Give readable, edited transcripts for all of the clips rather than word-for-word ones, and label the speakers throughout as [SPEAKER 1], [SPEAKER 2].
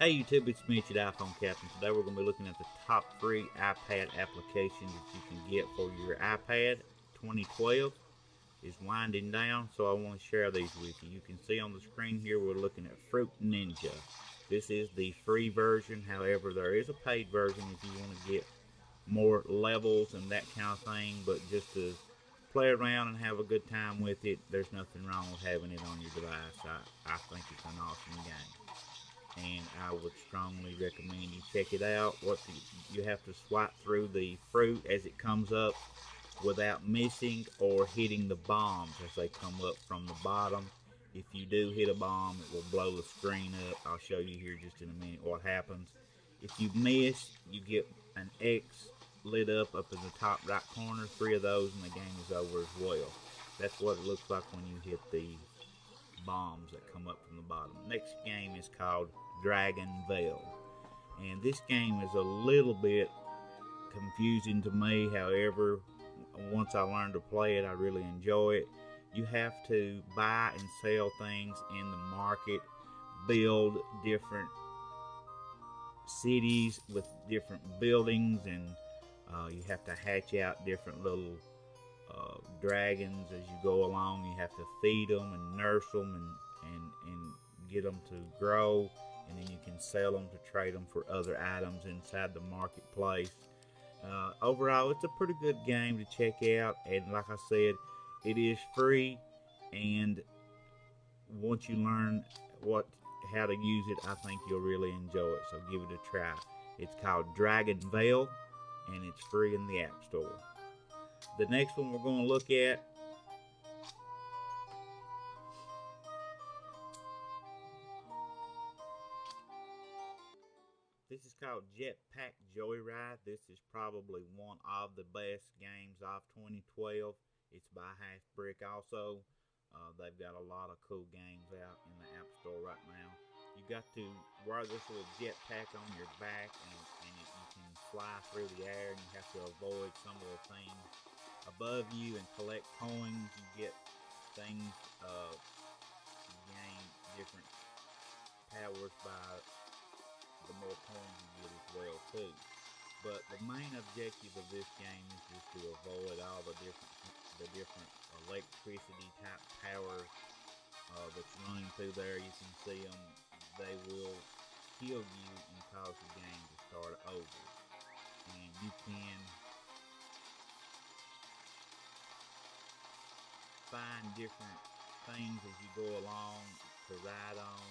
[SPEAKER 1] Hey YouTube, it's me, your iPhone Captain. Today we're going to be looking at the top 3 iPad applications that you can get for your iPad. 2012 is winding down, so I want to share these with you. You can see on the screen here we're looking at Fruit Ninja. This is the free version, however there is a paid version if you want to get more levels and that kind of thing, but just to play around and have a good time with it, there's nothing wrong with having it on your device. I think it's an awesome game, and I would strongly recommend you check it out. You have to swipe through the fruit as it comes up without missing or hitting the bombs as they come up from the bottom. If you do hit a bomb, it will blow the screen up. I'll show you here just in a minute what happens. If you miss, you get an X lit up in the top right corner. 3 of those and the game is over as well. That's what it looks like when you hit the bombs that come up from the bottom. Next game is called Dragonvale, and this game is a little bit confusing to me. However, once I learned to play it, I really enjoy it. You have to buy and sell things in the market, build different cities with different buildings, and you have to hatch out different little dragons as you go along. You have to feed them and nurse them and get them to grow, and then you can sell them to trade them for other items inside the marketplace. Overall, it's a pretty good game to check out, and like I said, it is free, and once you learn how to use it, I think you'll really enjoy it, so give it a try. It's called Dragonvale, and it's free in the App Store. The next one we're going to look at this is called Jetpack Joyride. This is probably one of the best games of 2012. It's by Half Brick also. They've got a lot of cool games out in the App Store right now. You got to wear this little jetpack on your back, and you can fly through the air, and you have to avoid some of the things above you and collect coins. You get things, you gain different powers by the more coins you get as well too. But the main objective of this game is just to avoid all the different electricity type powers that's running through there. You can see them; they will kill you and cause the game to start over. And you can find different things as you go along to ride on.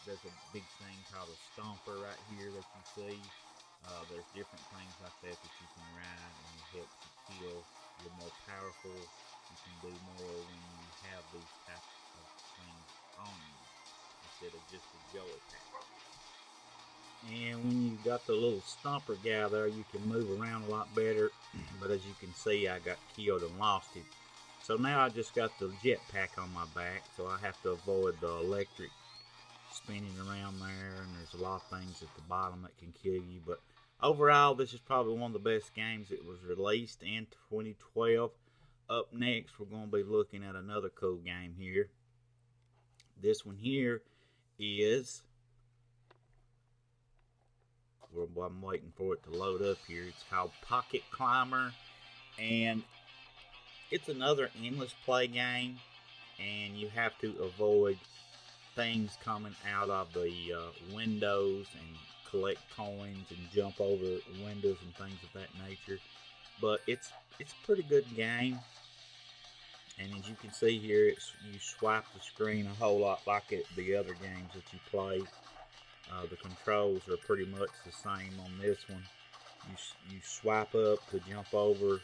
[SPEAKER 1] There's a big thing called a stomper right here that you see. There's different things like that you can ride, and it helps you kill. You're more powerful. You can do more when you have these types of things on you instead of just a joystick. And when you got the little stomper guy there, you can move around a lot better. But as you can see, I got killed and lost it. So now I just got the jetpack on my back, so I have to avoid the electric spinning around there, and there's a lot of things at the bottom that can kill you. But overall, this is probably one of the best games that was released in 2012. Up next, we're going to be looking at another cool game here. This one here is, I'm waiting for it to load up here. It's called Pocket Climber, and it's another endless play game, and you have to avoid things coming out of the windows and collect coins and jump over windows and things of that nature. But it's a pretty good game, and as you can see here, you swipe the screen a whole lot like the other games that you play. The controls are pretty much the same on this one. You swipe up to jump over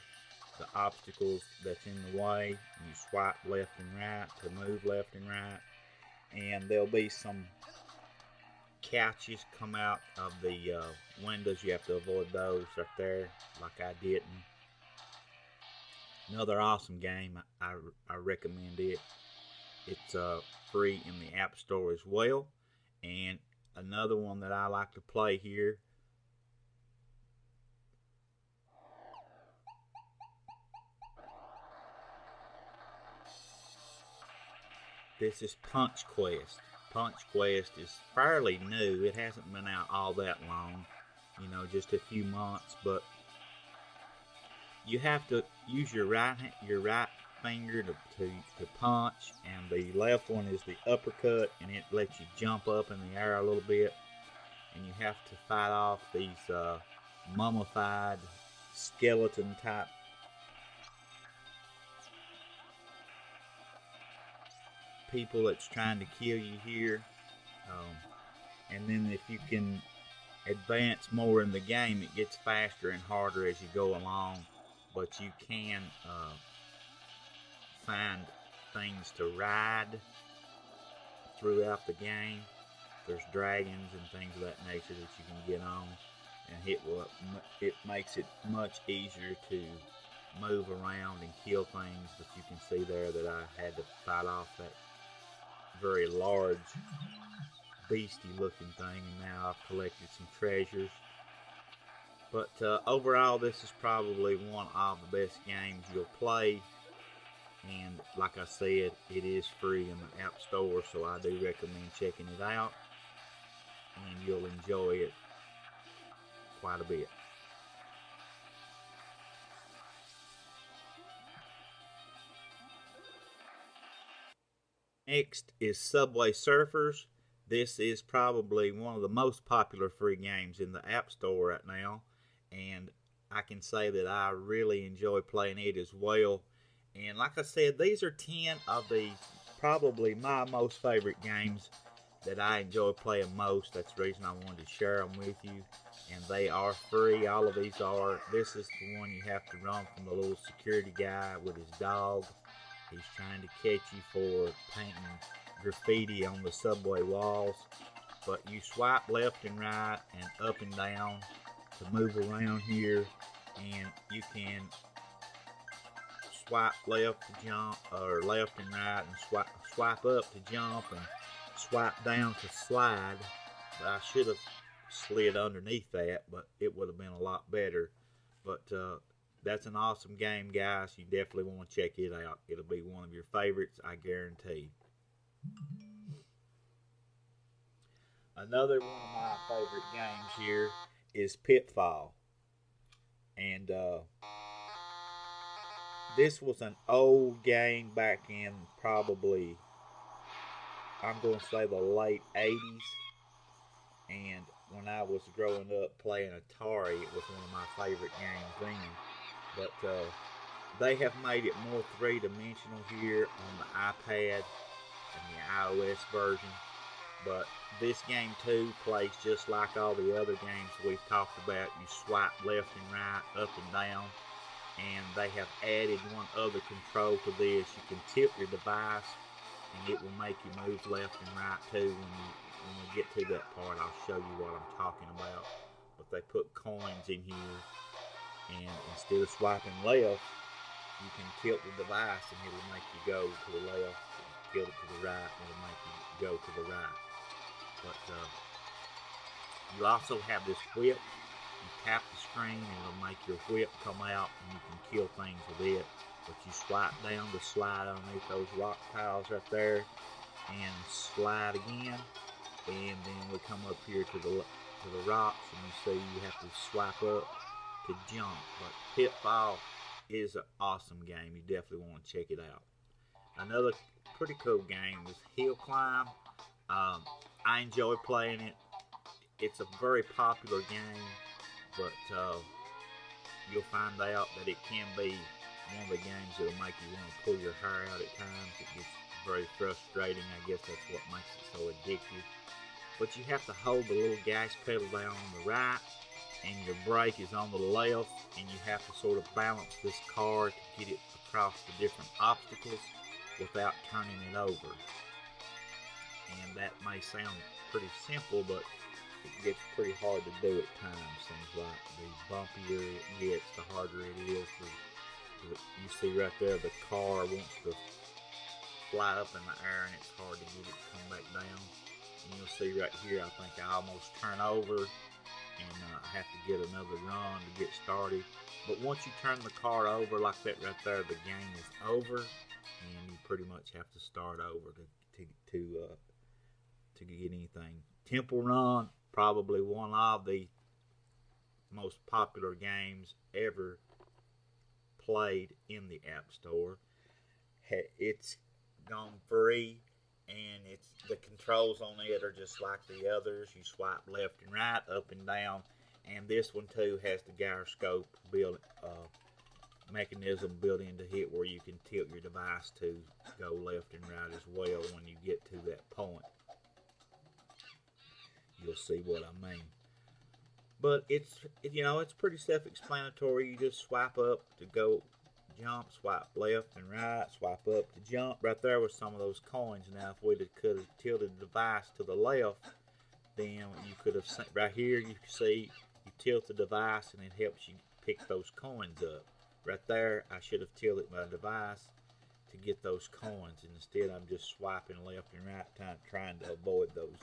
[SPEAKER 1] the obstacles that's in the way, and you swipe left and right to move left and right. And there'll be some couches come out of the windows. You have to avoid those right there, like I didn't. Another awesome game. I recommend it. It's free in the App Store as well. And another one that I like to play here, this is Punch Quest. Punch Quest is fairly new. It hasn't been out all that long, you know, just a few months, but you have to use your right finger to punch, and the left one is the uppercut, and it lets you jump up in the air a little bit, and you have to fight off these mummified skeleton type people that's trying to kill you here. And then if you can advance more in the game, it gets faster and harder as you go along, but you can find things to ride throughout the game. There's dragons and things of that nature that you can get on, and it makes it much easier to move around and kill things. But you can see there that I had to fight off that very large beastie looking thing, and now I've collected some treasures. But overall, this is probably one of the best games you'll play, and like I said, it is free in the App Store, so I do recommend checking it out, and you'll enjoy it quite a bit. Next is Subway Surfers. This is probably one of the most popular free games in the App Store right now, and I can say that I really enjoy playing it as well. And like I said, these are 10 of the probably my most favorite games that I enjoy playing most. That's the reason I wanted to share them with you, and they are free. All of these are. This is the one you have to run from the little security guy with his dog. He's trying to catch you for painting graffiti on the subway walls. But you swipe left and right and up and down to move around here, and you can swipe left to jump, or left and right, and swipe up to jump, and swipe down to slide. But I should have slid underneath that, but it would have been a lot better. But that's an awesome game, guys. You definitely want to check it out. It'll be one of your favorites, I guarantee. Another one of my favorite games here is Pitfall. And this was an old game back in probably, I'm going to say, the late 80s. And when I was growing up playing Atari, it was one of my favorite games then. But they have made it more three-dimensional here on the iPad and the iOS version. But this game too plays just like all the other games we've talked about. You swipe left and right, up and down, and they have added one other control to this. You can tip your device, and it will make you move left and right too. When we get to that part, I'll show you what I'm talking about. But they put coins in here, and instead of swiping left, you can tilt the device, and it'll make you go to the left. Tilt it to the right, and it'll make you go to the right. But you also have this whip. You tap the screen, and it'll make your whip come out, and you can kill things with it. But you swipe down to slide underneath those rock piles right there, and slide again. And then we come up here to the rocks, and you see you have to swipe up to jump. But Pitfall is an awesome game. You definitely want to check it out. Another pretty cool game is Hill Climb. I enjoy playing it. It's a very popular game, but you'll find out that it can be one of the games that'll make you want to pull your hair out at times. It gets very frustrating. I guess that's what makes it so addictive. But you have to hold the little gas pedal down on the right, and your brake is on the left, and you have to sort of balance this car to get it across the different obstacles without turning it over. And that may sound pretty simple, but it gets pretty hard to do at times. Things like the bumpier it gets, the harder it is. You see right there, the car wants to fly up in the air, and it's hard to get it to come back down. And you'll see right here, I think I almost turn over, and I have to get another run to get started. But once you turn the car over like that right there, the game is over, and you pretty much have to start over to to get anything. Temple Run, probably one of the most popular games ever played in the App Store. It's gone free, and the controls on it are just like the others. You swipe left and right, up and down, and this one too has the gyroscope mechanism built into it where you can tilt your device to go left and right as well when you get to that point. You'll see what I mean. But it's pretty self-explanatory. You just swipe up to go jump, swipe left and right, swipe up to jump. Right there was some of those coins. Now, if we could have tilted the device to the left, then you could have seen, right here, you can see you tilt the device and it helps you pick those coins up. Right there, I should have tilted my device to get those coins, and instead I'm just swiping left and right, trying to avoid those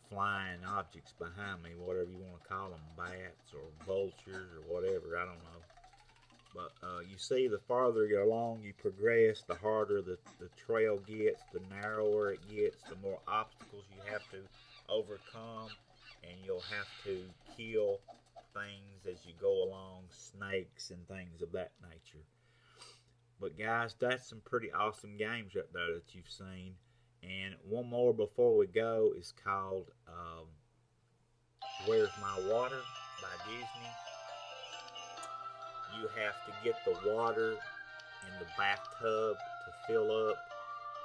[SPEAKER 1] flying objects behind me, whatever you want to call them, bats or vultures or whatever, I don't know. But you see, the farther you along you progress, the harder the trail gets, the narrower it gets, the more obstacles you have to overcome, and you'll have to kill things as you go along, snakes and things of that nature. But guys, that's some pretty awesome games right there that you've seen. And one more before we go is called Where's My Water by Disney. You have to get the water in the bathtub to fill up,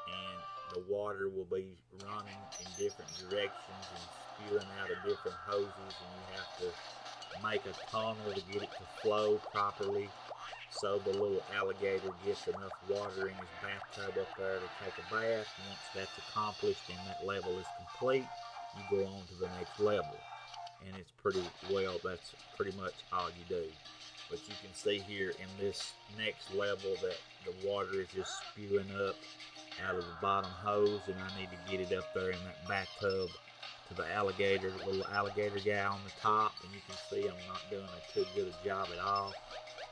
[SPEAKER 1] and the water will be running in different directions and spewing out of different hoses, and you have to make a tunnel to get it to flow properly so the little alligator gets enough water in his bathtub up there to take a bath. Once that's accomplished and that level is complete, you go on to the next level. And it's that's pretty much all you do. But you can see here in this next level that the water is just spewing up out of the bottom hose, and I need to get it up there in that bathtub to the little alligator guy on the top. And you can see I'm not doing too good a job at all.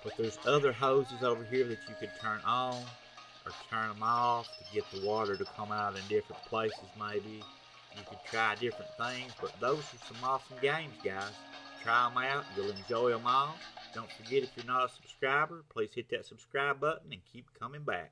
[SPEAKER 1] But there's other hoses over here that you could turn on or turn them off to get the water to come out in different places maybe. You could try different things, but those are some awesome games, guys. Try them out. You'll enjoy them all. Don't forget, if you're not a subscriber, please hit that subscribe button and keep coming back.